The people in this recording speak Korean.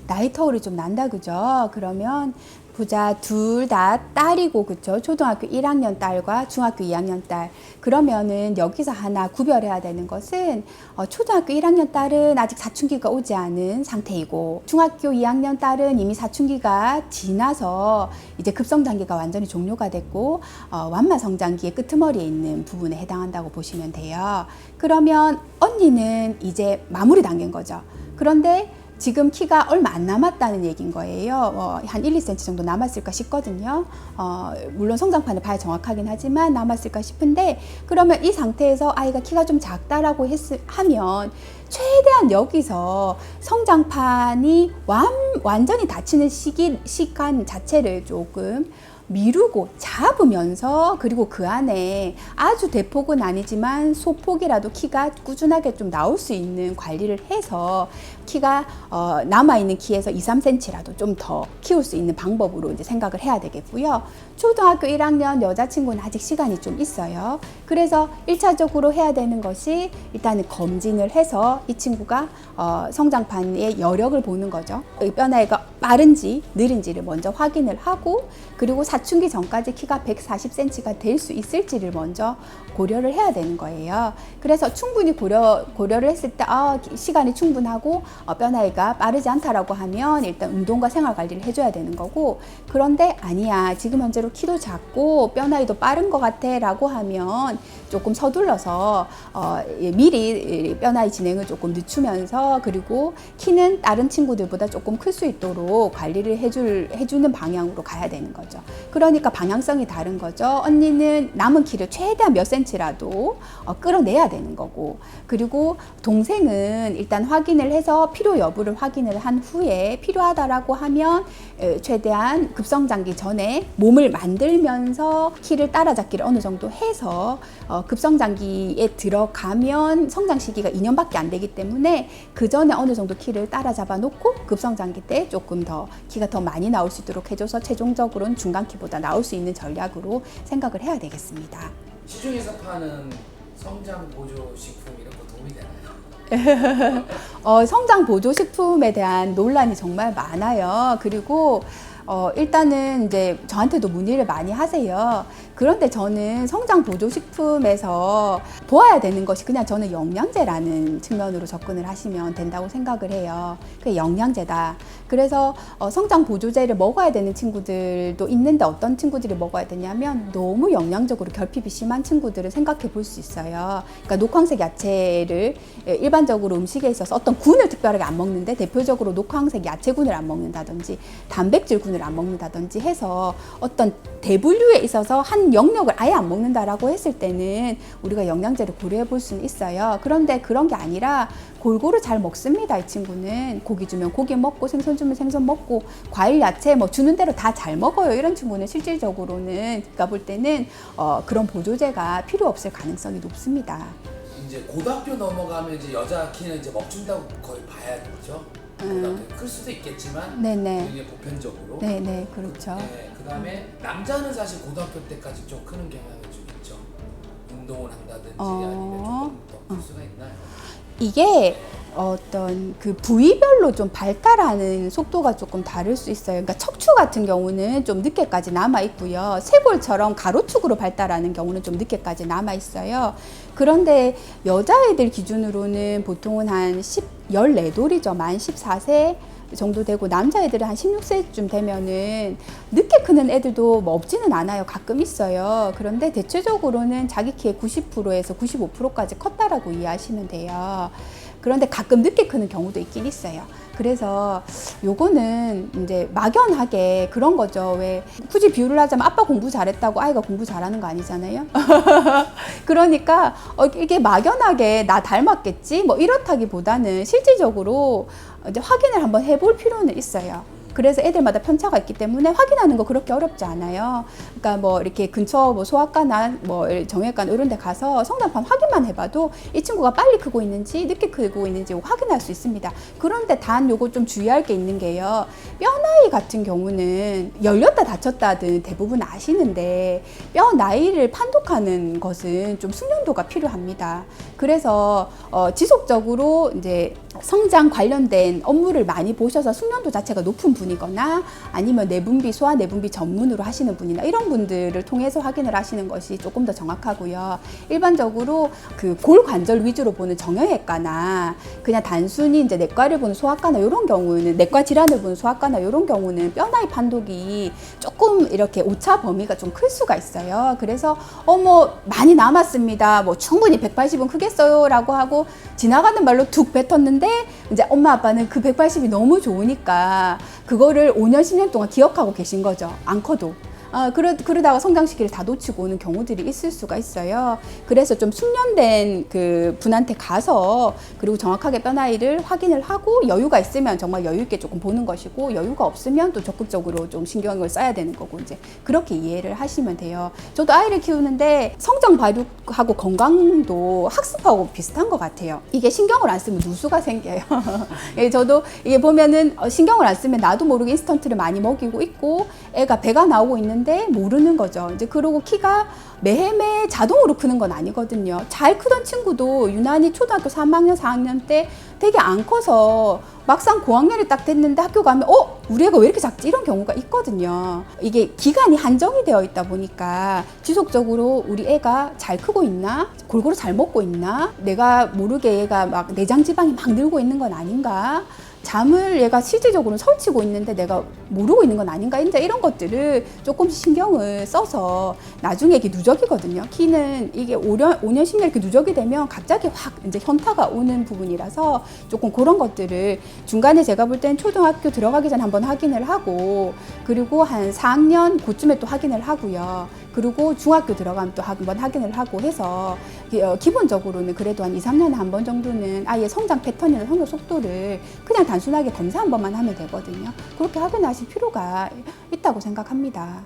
나이 터울이 좀 난다, 그죠? 그러면 보자, 둘 다 딸이고, 그쵸? 초등학교 1학년 딸과 중학교 2학년 딸. 그러면은 여기서 하나 구별해야 되는 것은 초등학교 1학년 딸은 아직 사춘기가 오지 않은 상태이고, 중학교 2학년 딸은 이미 사춘기가 지나서 이제 급성장기가 완전히 종료가 됐고, 완마 성장기의 끄트머리에 있는 부분에 해당한다고 보시면 돼요. 그러면 언니는 이제 마무리 단계인 거죠. 그런데 지금 키가 얼마 안 남았다는 얘기인 거예요. 한 1, 2cm 정도 남았을까 싶거든요. 물론 성장판을 봐야 정확하긴 하지만 남았을까 싶은데, 그러면 이 상태에서 아이가 키가 좀 작다라고 하면 최대한 여기서 성장판이 완전히 닫히는 시간 자체를 조금 미루고 잡으면서, 그리고 그 안에 아주 대폭은 아니지만 소폭이라도 키가 꾸준하게 좀 나올 수 있는 관리를 해서 키가 남아있는 키에서 2, 3cm라도 좀 더 키울 수 있는 방법으로 이제 생각을 해야 되겠고요. 초등학교 1학년 여자친구는 아직 시간이 좀 있어요. 그래서 1차적으로 해야 되는 것이 일단은 검진을 해서 이 친구가 성장판의 여력을 보는 거죠. 뼈나이가 빠른지 느린지를 먼저 확인을 하고, 그리고 사춘기 전까지 키가 140cm가 될 수 있을지를 먼저 고려를 해야 되는 거예요. 그래서 충분히 고려를 했을 때 시간이 충분하고 뼈나이가 빠르지 않다라고 하면 일단 운동과 생활 관리를 해줘야 되는 거고, 그런데 아니야, 지금 현재로 키도 작고 뼈나이도 빠른 것 같아 라고 하면 조금 서둘러서 미리 뼈나이 진행을 조금 늦추면서, 그리고 키는 다른 친구들보다 조금 클 수 있도록 관리를 해주는 방향으로 가야 되는 거죠. 그러니까 방향성이 다른 거죠. 언니는 남은 키를 최대한 몇 cm라도 끌어내야 되는 거고, 그리고 동생은 일단 확인을 해서 필요 여부를 확인을 한 후에 필요하다라고 하면 최대한 급성장기 전에 몸을 만들면서 키를 따라잡기를 어느 정도 해서 급성장기에 들어가면 성장 시기가 2년밖에 안 되기 때문에 그 전에 어느 정도 키를 따라잡아 놓고 급성장기 때 조금 더 키가 더 많이 나올 수 있도록 해줘서 최종적으로는 중간 키보다 나올 수 있는 전략으로 생각을 해야 되겠습니다. 시중에서 파는 성장 보조 식품 이런 거 도움이 되나요? 성장 보조 식품에 대한 논란이 정말 많아요. 그리고 일단은 이제 저한테도 문의를 많이 하세요. 그런데 저는 성장 보조 식품에서 보아야 되는 것이 그냥 저는 영양제라는 측면으로 접근을 하시면 된다고 생각을 해요. 그게 영양제다. 그래서 성장 보조제를 먹어야 되는 친구들도 있는데, 어떤 친구들이 먹어야 되냐면 너무 영양적으로 결핍이 심한 친구들을 생각해 볼 수 있어요. 그러니까 녹황색 야채를 일반적으로 음식에 있어서 어떤 군을 특별하게 안 먹는데, 대표적으로 녹황색 야채군을 안 먹는다든지 단백질군을 안 먹는다든지 해서 어떤 대분류에 있어서 한 영역을 아예 안 먹는다라고 했을 때는 우리가 영양제를 고려해 볼 수는 있어요. 그런데 그런 게 아니라 골고루 잘 먹습니다. 이 친구는 고기 주면 고기 먹고 생선 주면 생선 먹고 과일 야채 뭐 주는 대로 다 잘 먹어요. 이런 친구는 실질적으로는 제가 볼 때는 그런 보조제가 필요 없을 가능성이 높습니다. 이제 고등학교 넘어가면 이제 여자 키는 이제 멈춘다고 거의 봐야겠죠. 고등학교 클 수도 있겠지만 네네. 이게 보편적으로. 네네, 그렇죠. 네, 그다음에 남자는 사실 고등학교 때까지 좀 크는 경향이 좀 있죠. 운동을 한다든지 아니면 조금 더 클 수가 있나요? 이게 어떤 그 부위별로 좀 발달하는 속도가 조금 다를 수 있어요. 그러니까 척추 같은 경우는 좀 늦게까지 남아 있고요. 쇄골처럼 가로축으로 발달하는 경우는 좀 늦게까지 남아 있어요. 그런데 여자애들 기준으로는 보통은 한 14돌이죠. 만 14세 정도 되고, 남자애들은 한 16세쯤 되면은 늦게 크는 애들도 뭐 없지는 않아요. 가끔 있어요. 그런데 대체적으로는 자기 키의 90%에서 95%까지 컸다라고 이해하시면 돼요. 그런데 가끔 늦게 크는 경우도 있긴 있어요. 그래서 요거는 이제 막연하게 그런 거죠. 왜 굳이 비유를 하자면 아빠 공부 잘했다고 아이가 공부 잘하는 거 아니잖아요. 그러니까 이게 막연하게 나 닮았겠지 뭐 이렇다기보다는 실질적으로 이제 확인을 한번 해볼 필요는 있어요. 그래서 애들마다 편차가 있기 때문에 확인하는 거 그렇게 어렵지 않아요. 그러니까 뭐 이렇게 근처 뭐 소아과나 뭐 정형외과 이런 데 가서 성장판 확인만 해봐도 이 친구가 빨리 크고 있는지 늦게 크고 있는지 확인할 수 있습니다. 그런데 단 요거 좀 주의할 게 있는 게요. 뼈 나이 같은 경우는 열렸다 닫혔다든 대부분 아시는데 뼈 나이를 판독하는 것은 좀 숙련도가 필요합니다. 그래서 지속적으로 이제 성장 관련된 업무를 많이 보셔서 숙련도 자체가 높은 분이거나 아니면 내분비, 소아 내분비 전문으로 하시는 분이나 이런 분들을 통해서 확인을 하시는 것이 조금 더 정확하고요. 일반적으로 그 골관절 위주로 보는 정형외과나 그냥 단순히 이제 내과를 보는 소아과나 이런 경우는 내과 질환을 보는 소아과나 이런 경우는 뼈 나이 판독이 조금 이렇게 오차 범위가 좀 클 수가 있어요. 그래서 뭐 많이 남았습니다. 뭐 충분히 180은 크겠어요라고 하고 지나가는 말로 툭 뱉었는데 이제 엄마 아빠는 그 180이 너무 좋으니까 그거를 5년 10년 동안 기억하고 계신 거죠. 안 커도. 그러다가 성장 시기를 다 놓치고 오는 경우들이 있을 수가 있어요. 그래서 좀 숙련된 그 분한테 가서 그리고 정확하게 뼈 나이를 확인을 하고 여유가 있으면 정말 여유 있게 조금 보는 것이고 여유가 없으면 또 적극적으로 좀 신경을 써야 되는 거고 이제 그렇게 이해를 하시면 돼요. 저도 아이를 키우는데 성장 발육하고 건강도 학습하고 비슷한 것 같아요. 이게 신경을 안 쓰면 누수가 생겨요. 예, 저도 이게 보면은 신경을 안 쓰면 나도 모르게 인스턴트를 많이 먹이고 있고 애가 배가 나오고 있는데 모르는 거죠. 이제 그러고 키가 매해매해 자동으로 크는 건 아니거든요. 잘 크던 친구도 유난히 초등학교 3학년, 4학년 때 되게 안 커서 막상 고학년이 딱 됐는데 학교 가면 우리 애가 왜 이렇게 작지? 이런 경우가 있거든요. 이게 기간이 한정이 되어 있다 보니까 지속적으로 우리 애가 잘 크고 있나? 골고루 잘 먹고 있나? 내가 모르게 얘가 막 내장 지방이 막 늘고 있는 건 아닌가? 잠을 얘가 실질적으로 설치고 있는데 내가 모르고 있는 건 아닌가 이제 이런 것들을 조금씩 신경을 써서 나중에 이게 누적이거든요. 키는 이게 5년 10년 이렇게 누적이 되면 갑자기 확 이제 현타가 오는 부분이라서 조금 그런 것들을 중간에 제가 볼 땐 초등학교 들어가기 전에 한번 확인을 하고 그리고 한 4학년 그쯤에 또 확인을 하고요. 그리고 중학교 들어가면 또 한번 확인을 하고 해서 기본적으로는 그래도 한 2, 3년에 한 번 정도는 아이의 성장 패턴이나 성장 속도를 그냥 단순하게 검사 한 번만 하면 되거든요. 그렇게 확인하실 필요가 있다고 생각합니다.